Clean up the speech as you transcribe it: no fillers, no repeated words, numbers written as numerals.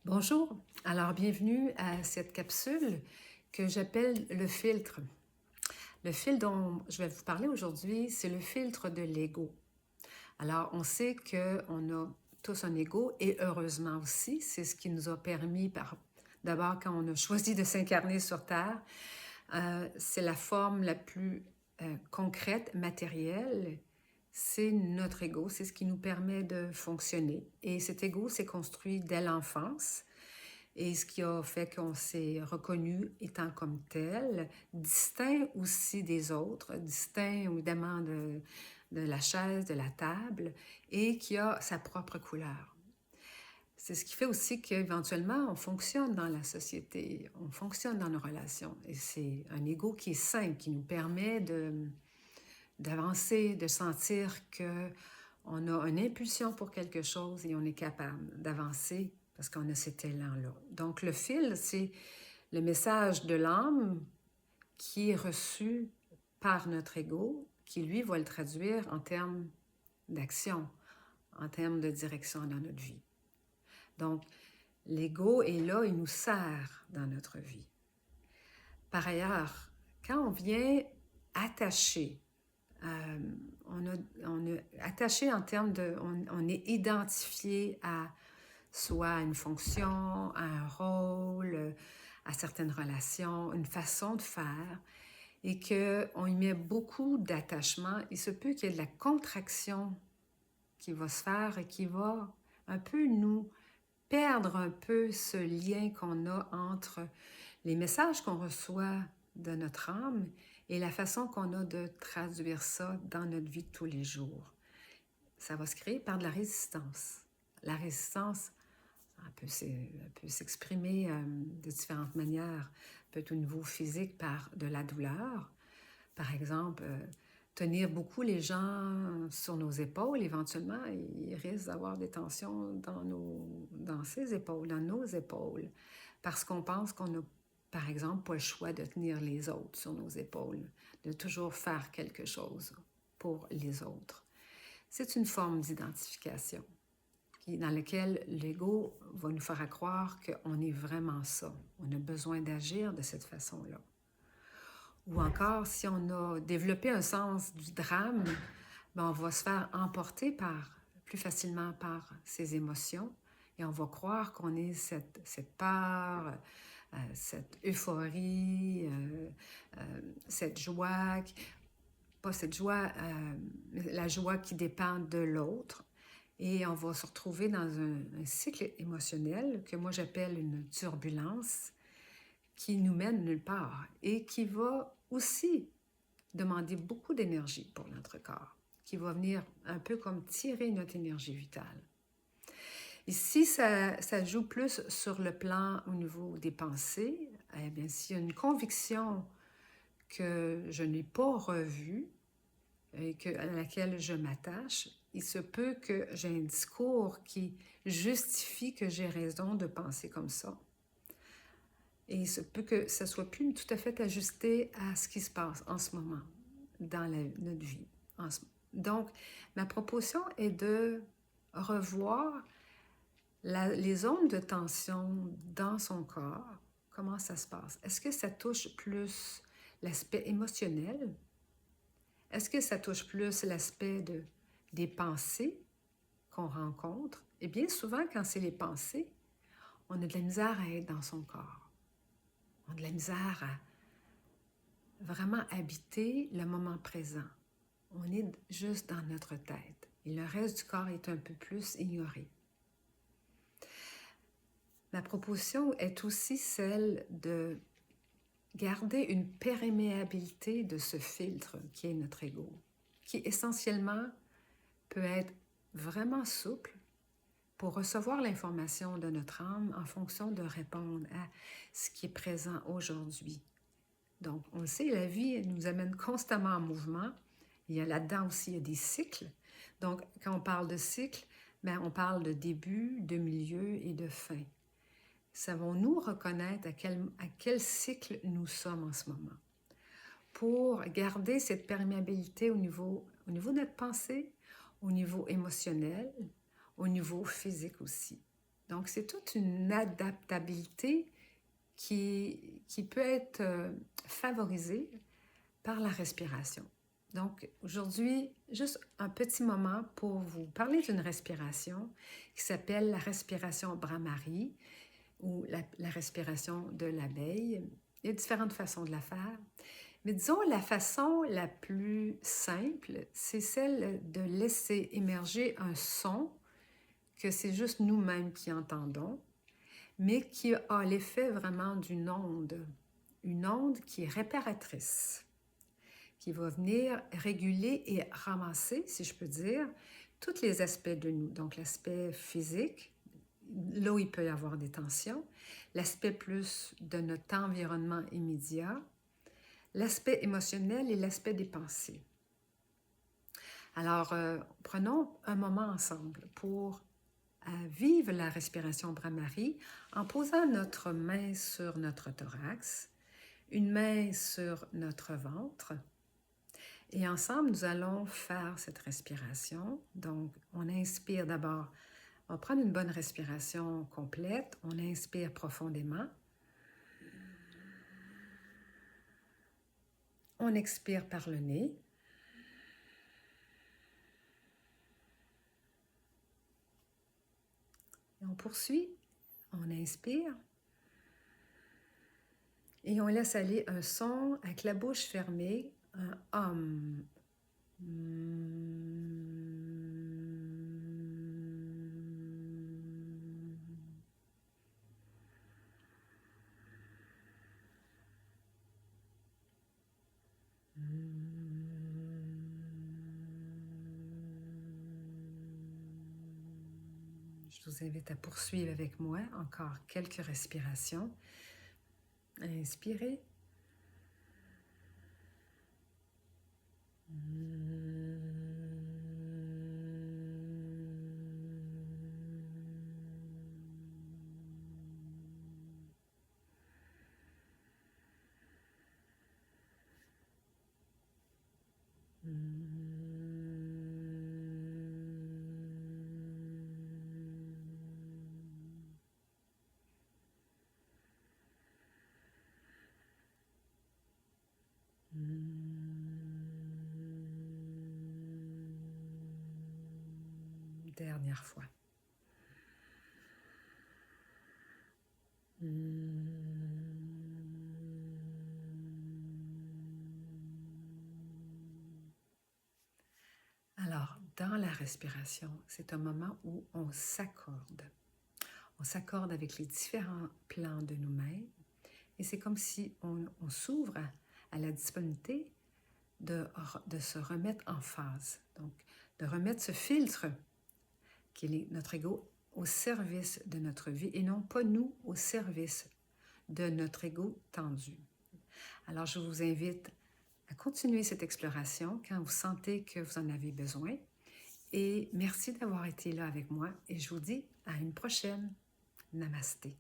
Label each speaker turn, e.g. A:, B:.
A: Bonjour, alors bienvenue à cette capsule que j'appelle le filtre. Le filtre dont je vais vous parler aujourd'hui, c'est le filtre de l'ego. Alors, on sait qu'on a tous un ego et heureusement aussi, c'est ce qui nous a permis, d'abord quand on a choisi de s'incarner sur Terre, c'est la forme la plus concrète, matérielle, c'est notre ego, c'est ce qui nous permet de fonctionner. Et cet ego s'est construit dès l'enfance et ce qui a fait qu'on s'est reconnu étant comme tel, distinct aussi des autres, distinct évidemment de la chaise, de la table, et qui a sa propre couleur. C'est ce qui fait aussi qu'éventuellement, on fonctionne dans la société, on fonctionne dans nos relations. Et c'est un ego qui est sain, qui nous permet d'avancer, de sentir qu'on a une impulsion pour quelque chose et on est capable d'avancer parce qu'on a cet élan-là. Donc, le fil, c'est le message de l'âme qui est reçu par notre ego, qui, lui, va le traduire en termes d'action, en termes de direction dans notre vie. Donc, l'ego est là, il nous sert dans notre vie. Par ailleurs, quand on vient attacher, on est attaché en termes de... On est identifié à soit à une fonction, à un rôle, à certaines relations, une façon de faire, et qu'on y met beaucoup d'attachement, il se peut qu'il y ait de la contraction qui va se faire et qui va un peu nous perdre un peu ce lien qu'on a entre les messages qu'on reçoit de notre âme et la façon qu'on a de traduire ça dans notre vie de tous les jours. Ça va se créer par de la résistance. La résistance, elle peut s'exprimer de différentes manières. Peut être au niveau physique par de la douleur. Par exemple, tenir beaucoup les gens sur nos épaules, éventuellement, ils risquent d'avoir des tensions dans ses épaules, dans nos épaules, parce qu'on pense qu'on n'a, par exemple, pas le choix de tenir les autres sur nos épaules, de toujours faire quelque chose pour les autres. C'est une forme d'identification dans laquelle l'ego va nous faire croire qu'on est vraiment ça. On a besoin d'agir de cette façon-là. Ou encore, si on a développé un sens du drame, on va se faire emporter plus facilement par ces émotions et on va croire qu'on est cette peur, cette euphorie, cette joie, pas cette joie, la joie qui dépend de l'autre. Et on va se retrouver dans un cycle émotionnel que moi j'appelle une turbulence qui nous mène nulle part et qui va aussi demander beaucoup d'énergie pour notre corps, qui va venir un peu comme tirer notre énergie vitale. Ici, ça joue plus sur le plan au niveau des pensées. Eh bien, s'il y a une conviction que je n'ai pas revue et à laquelle je m'attache, il se peut que j'ai un discours qui justifie que j'ai raison de penser comme ça. Et il se peut que ça ne soit plus tout à fait ajusté à ce qui se passe en ce moment dans notre vie. Donc, ma proposition est de revoir les zones de tension dans son corps. Comment ça se passe? Est-ce que ça touche plus l'aspect émotionnel? Est-ce que ça touche plus l'aspect des pensées qu'on rencontre? Et bien souvent, quand c'est les pensées, on a de la misère à être dans son corps. On a de la misère à vraiment habiter le moment présent. On est juste dans notre tête. Et le reste du corps est un peu plus ignoré. Ma proposition est aussi celle de garder une perméabilité de ce filtre qui est notre ego, qui essentiellement peut être vraiment souple pour recevoir l'information de notre âme en fonction de répondre à ce qui est présent aujourd'hui. Donc, on le sait, la vie nous amène constamment en mouvement. Il y a là-dedans aussi, il y a des cycles. Donc, quand on parle de cycle, on parle de début, de milieu et de fin. Savons-nous reconnaître à quel cycle nous sommes en ce moment? Pour garder cette perméabilité au niveau de notre pensée, au niveau émotionnel, au niveau physique aussi. Donc, c'est toute une adaptabilité qui peut être favorisée par la respiration. Donc, aujourd'hui, juste un petit moment pour vous parler d'une respiration qui s'appelle la respiration Brahmari ou la respiration de l'abeille. Il y a différentes façons de la faire. Mais disons, la façon la plus simple, c'est celle de laisser émerger un son que c'est juste nous-mêmes qui entendons, mais qui a l'effet vraiment d'une onde, une onde qui est réparatrice, qui va venir réguler et ramasser, si je peux dire, tous les aspects de nous. Donc, l'aspect physique, là où il peut y avoir des tensions, l'aspect plus de notre environnement immédiat, l'aspect émotionnel et l'aspect des pensées. Alors, prenons un moment ensemble pour vivre la respiration Brahmari en posant notre main sur notre thorax, une main sur notre ventre. Et ensemble, nous allons faire cette respiration. Donc, on inspire d'abord, on va prendre une bonne respiration complète. On inspire profondément. On expire par le nez. Et on poursuit. On inspire. Et on laisse aller un son avec la bouche fermée, un hum. Je vous invite à poursuivre avec moi encore quelques respirations. Inspirez. Dernière fois. Alors, dans la respiration, c'est un moment où on s'accorde. On s'accorde avec les différents plans de nous-mêmes et c'est comme si on s'ouvre à la disponibilité de se remettre en phase. Donc, de remettre ce filtre qui est notre ego au service de notre vie et non pas nous au service de notre ego tendu. Alors, je vous invite à continuer cette exploration quand vous sentez que vous en avez besoin. Et merci d'avoir été là avec moi et je vous dis à une prochaine. Namasté.